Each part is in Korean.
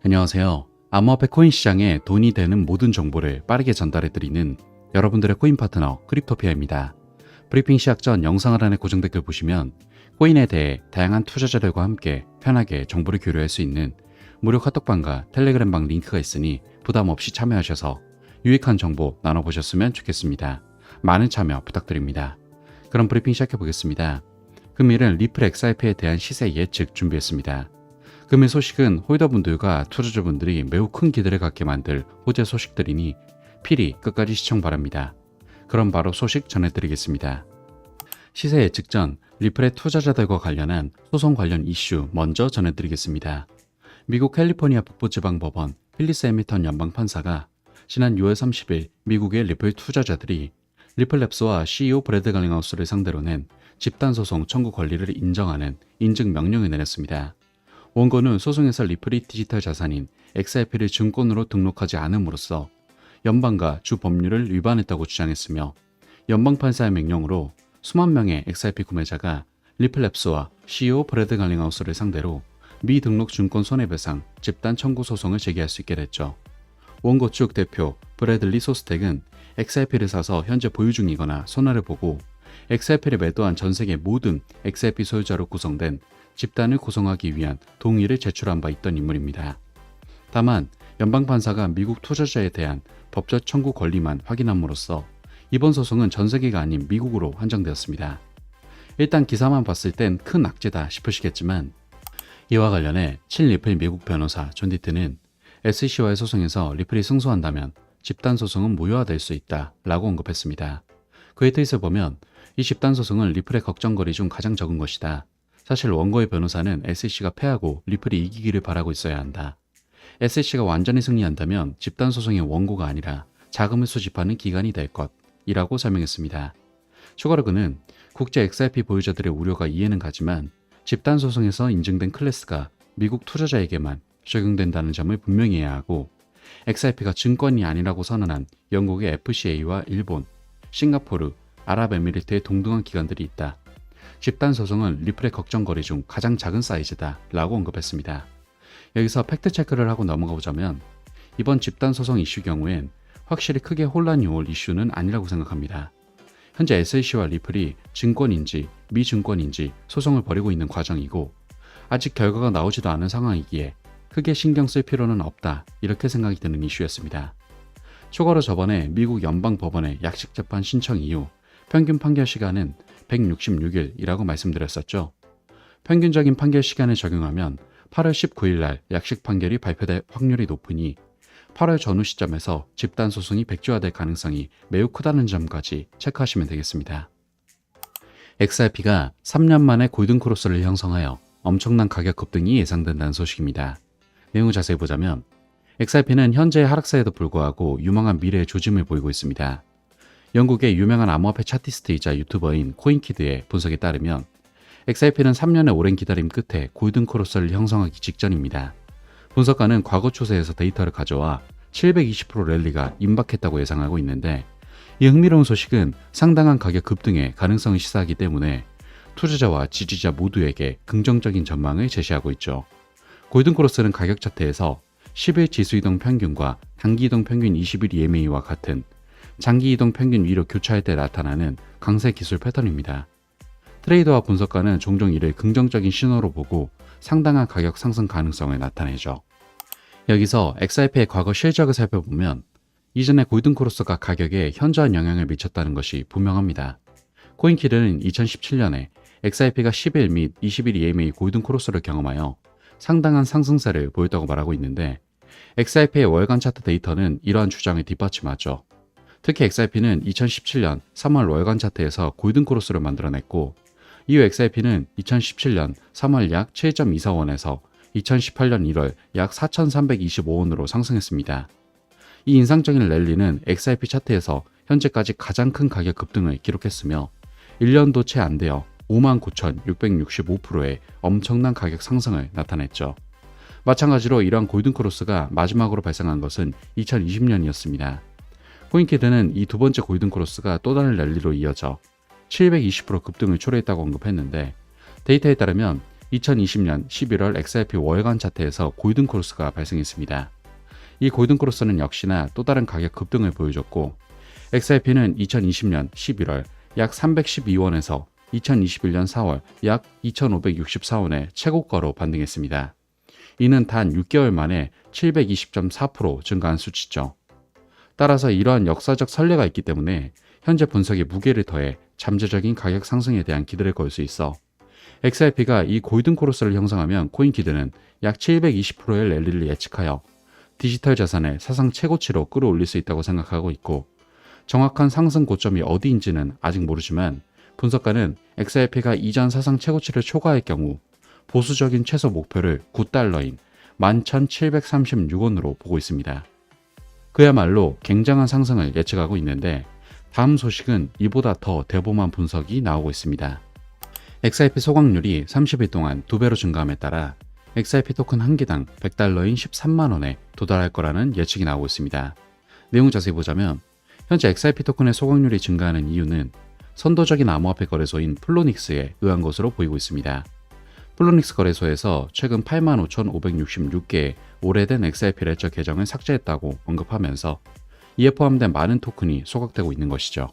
안녕하세요. 암호화폐 코인 시장에 돈이 되는 모든 정보를 빠르게 전달해드리는 여러분들의 코인 파트너 크립토피아입니다. 브리핑 시작 전 영상 하단의 고정 댓글 보시면 코인에 대해 다양한 투자자들과 함께 편하게 정보를 교류할 수 있는 무료 카톡방과 텔레그램방 링크가 있으니 부담 없이 참여하셔서 유익한 정보 나눠보셨으면 좋겠습니다. 많은 참여 부탁드립니다. 그럼 브리핑 시작해 보겠습니다. 금일은 리플 XRP에 대한 시세 예측 준비했습니다. 금일 소식은 홀더분들과 투자자분들이 매우 큰 기대를 갖게 만들 호재 소식들이니 필히 끝까지 시청 바랍니다. 그럼 바로 소식 전해드리겠습니다. 시세 예측 전 리플의 투자자들과 관련한 소송 관련 이슈 먼저 전해드리겠습니다. 미국 캘리포니아 북부지방법원 필리스 해밀턴 연방판사가 지난 6월 30일 미국의 리플 투자자들이 리플랩스와 CEO 브래드 갈링하우스를 상대로 낸 집단소송 청구 권리를 인정하는 인증 명령을 내렸습니다. 원고는 소송에서 리플이 디지털 자산인 XRP를 증권으로 등록하지 않음으로써 연방과 주 법률을 위반했다고 주장했으며 연방판사의 명령으로 수만 명의 XRP 구매자가 리플랩스와 CEO 브래드 갈링하우스를 상대로 미등록 증권 손해배상 집단 청구 소송을 제기할 수 있게 됐죠. 원고 측 대표 브래들리 소스텍은 XRP를 사서 현재 보유 중이거나 손해를 보고 XRP를 매도한 전 세계 모든 XRP 소유자로 구성된 집단을 구성하기 위한 동의를 제출한 바 있던 인물입니다. 다만 연방판사가 미국 투자자에 대한 법적 청구 권리만 확인함으로써 이번 소송은 전 세계가 아닌 미국으로 한정되었습니다. 일단 기사만 봤을 땐 큰 악재다 싶으시겠지만 이와 관련해 친리플 미국 변호사 존 디트는 SEC와의 소송에서 리플이 승소한다면 집단소송은 무효화될 수 있다 라고 언급했습니다. 그의 트윗을 보면 이 집단소송은 리플의 걱정거리 중 가장 적은 것이다. 사실 원고의 변호사는 SEC가 패하고 리플이 이기기를 바라고 있어야 한다. SEC가 완전히 승리한다면 집단소송의 원고가 아니라 자금을 수집하는 기관이 될 것이라고 설명했습니다. 추가로 그는 국제 XRP 보유자들의 우려가 이해는 가지만 집단소송에서 인증된 클래스가 미국 투자자에게만 적용된다는 점을 분명히 해야 하고 XRP가 증권이 아니라고 선언한 영국의 FCA와 일본, 싱가포르, 아랍에미리트의 동등한 기관들이 있다. 집단소송은 리플의 걱정거리 중 가장 작은 사이즈다 라고 언급했습니다. 여기서 팩트체크를 하고 넘어가 보자면 이번 집단소송 이슈 경우엔 확실히 크게 혼란이 올 이슈는 아니라고 생각합니다. 현재 SEC와 리플이 증권인지 미증권인지 소송을 벌이고 있는 과정이고 아직 결과가 나오지도 않은 상황이기에 크게 신경 쓸 필요는 없다 이렇게 생각이 드는 이슈였습니다. 추가로 저번에 미국 연방법원의 약식재판 신청 이후 평균 판결 시간은 166일이라고 말씀드렸었죠. 평균적인 판결 시간을 적용하면 8월 19일 날 약식 판결이 발표될 확률이 높으니 8월 전후 시점에서 집단소송이 백지화될 가능성이 매우 크다는 점까지 체크하시면 되겠습니다. XRP가 3년 만에 골든크로스를 형성하여 엄청난 가격 급등이 예상된다는 소식입니다. 내용을 자세히 보자면 XRP는 현재의 하락세에도 불구하고 유망한 미래의 조짐을 보이고 있습니다. 영국의 유명한 암호화폐 차티스트이자 유튜버인 코인키드의 분석에 따르면 XRP는 3년의 오랜 기다림 끝에 골든크로스를 형성하기 직전입니다. 분석가는 과거 추세에서 데이터를 가져와 720% 랠리가 임박했다고 예상하고 있는데 이 흥미로운 소식은 상당한 가격 급등의 가능성을 시사하기 때문에 투자자와 지지자 모두에게 긍정적인 전망을 제시하고 있죠. 골든크로스는 가격 차트에서 10일 지수이동 평균과 단기이동 평균 20일 EMA와 같은 장기이동 평균 위로 교차할 때 나타나는 강세 기술 패턴입니다. 트레이더와 분석가는 종종 이를 긍정적인 신호로 보고 상당한 가격 상승 가능성을 나타내죠. 여기서 XRP의 과거 실적을 살펴보면 이전에 골든크로스가 가격에 현저한 영향을 미쳤다는 것이 분명합니다. 코인키드는 2017년에 XRP가 10일 및 20일 EMA 골든크로스를 경험하여 상당한 상승세를 보였다고 말하고 있는데 XRP의 월간 차트 데이터는 이러한 주장을 뒷받침하죠. 특히 XRP는 2017년 3월 월간 차트에서 골든크로스를 만들어냈고 이후 XRP는 2017년 3월 약 7.24원에서 2018년 1월 약 4,325원으로 상승했습니다. 이 인상적인 랠리는 XRP 차트에서 현재까지 가장 큰 가격 급등을 기록했으며 1년도 채 안 되어 59,665%의 엄청난 가격 상승을 나타냈죠. 마찬가지로 이러한 골든크로스가 마지막으로 발생한 것은 2020년이었습니다. 코인키드는 이 두 번째 골든크로스가 또 다른 랠리로 이어져 720% 급등을 초래했다고 언급했는데 데이터에 따르면 2020년 11월 XRP 월간 차트에서 골든크로스가 발생했습니다. 이 골든크로스는 역시나 또 다른 가격 급등을 보여줬고 XRP는 2020년 11월 약 312원에서 2021년 4월 약 2,564원의 최고가로 반등했습니다. 이는 단 6개월 만에 720.4% 증가한 수치죠. 따라서 이러한 역사적 선례가 있기 때문에 현재 분석에 무게를 더해 잠재적인 가격 상승에 대한 기대를 걸 수 있어 XRP가 이 골든크로스를 형성하면 코인키드는 약 720%의 랠리를 예측하여 디지털 자산의 사상 최고치로 끌어올릴 수 있다고 생각하고 있고 정확한 상승 고점이 어디인지는 아직 모르지만 분석가는 XRP가 이전 사상 최고치를 초과할 경우 보수적인 최소 목표를 9달러인 11,736원으로 보고 있습니다. 그야말로 굉장한 상승을 예측하고 있는데 다음 소식은 이보다 더 대범한 분석이 나오고 있습니다. XRP 소각률이 30일 동안 2배로 증가함에 따라 XRP 토큰 한 개당 100달러인 13만원에 도달할 거라는 예측이 나오고 있습니다. 내용 자세히 보자면 현재 XRP 토큰의 소각률이 증가하는 이유는 선도적인 암호화폐 거래소인 플로닉스에 의한 것으로 보이고 있습니다. 플로닉스 거래소에서 최근 85,566개의 오래된 XRP 레저 계정을 삭제했다고 언급하면서 이에 포함된 많은 토큰이 소각되고 있는 것이죠.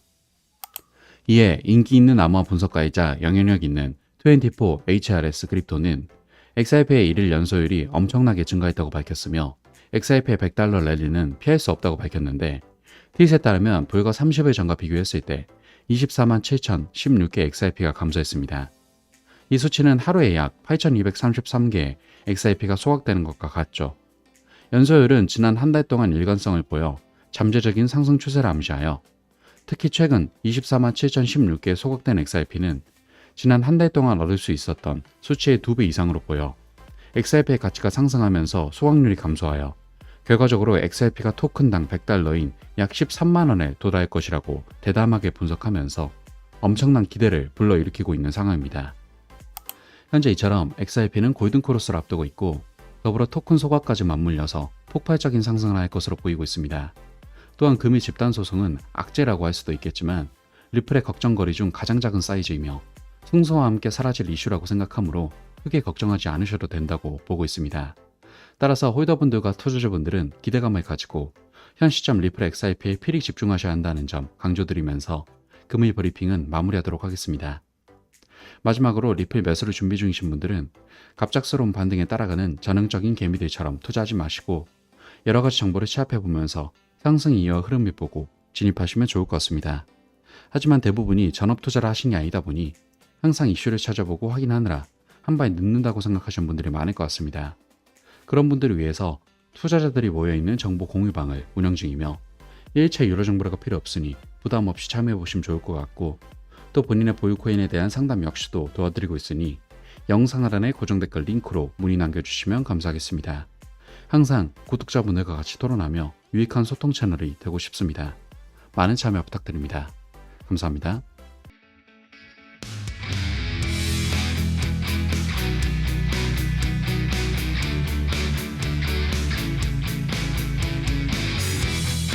이에 인기 있는 암호화 분석가이자 영향력 있는 24HRS 크립토는 XRP의 일일 연소율이 엄청나게 증가했다고 밝혔으며 XRP의 100달러 랠리는 피할 수 없다고 밝혔는데 트윗에 따르면 불과 30일 전과 비교했을 때 24만 7,016개 XRP가 감소했습니다. 이 수치는 하루에 약 8,233개의 XRP가 소각되는 것과 같죠. 연소율은 지난 한 달 동안 일관성을 보여 잠재적인 상승 추세를 암시하여 특히 최근 24만 7,016개 소각된 XRP는 지난 한 달 동안 얻을 수 있었던 수치의 2배 이상으로 보여 XRP의 가치가 상승하면서 소각률이 감소하여 결과적으로 XRP가 토큰당 100달러인 약 13만원에 도달할 것이라고 대담하게 분석하면서 엄청난 기대를 불러일으키고 있는 상황입니다. 현재 이처럼 XRP는 골든크로스를 앞두고 있고 더불어 토큰 소각까지 맞물려서 폭발적인 상승을 할 것으로 보이고 있습니다. 또한 금일 집단 소송은 악재라고 할 수도 있겠지만 리플의 걱정거리 중 가장 작은 사이즈이며 승소와 함께 사라질 이슈라고 생각하므로 크게 걱정하지 않으셔도 된다고 보고 있습니다. 따라서 홀더분들과 투자자분들은 기대감을 가지고 현 시점 리플 XRP에 필히 집중하셔야 한다는 점 강조드리면서 금일 브리핑은 마무리하도록 하겠습니다. 마지막으로 리플 매수를 준비 중이신 분들은 갑작스러운 반등에 따라가는 전형적인 개미들처럼 투자하지 마시고 여러가지 정보를 취합해보면서 상승 이유와 흐름을 보고 진입하시면 좋을 것 같습니다. 하지만 대부분이 전업 투자를 하신 게 아니다 보니 항상 이슈를 찾아보고 확인하느라 한 발 늦는다고 생각하시는 분들이 많을 것 같습니다. 그런 분들을 위해서 투자자들이 모여있는 정보 공유방을 운영 중이며 일체 유료 정보가 필요 없으니 부담 없이 참여해보시면 좋을 것 같고 또 본인의 보유 코인에 대한 상담 역시도 도와드리고 있으니 영상 하단의 고정 댓글 링크로 문의 남겨주시면 감사하겠습니다. 항상 구독자분들과 같이 토론하며 유익한 소통 채널이 되고 싶습니다. 많은 참여 부탁드립니다. 감사합니다.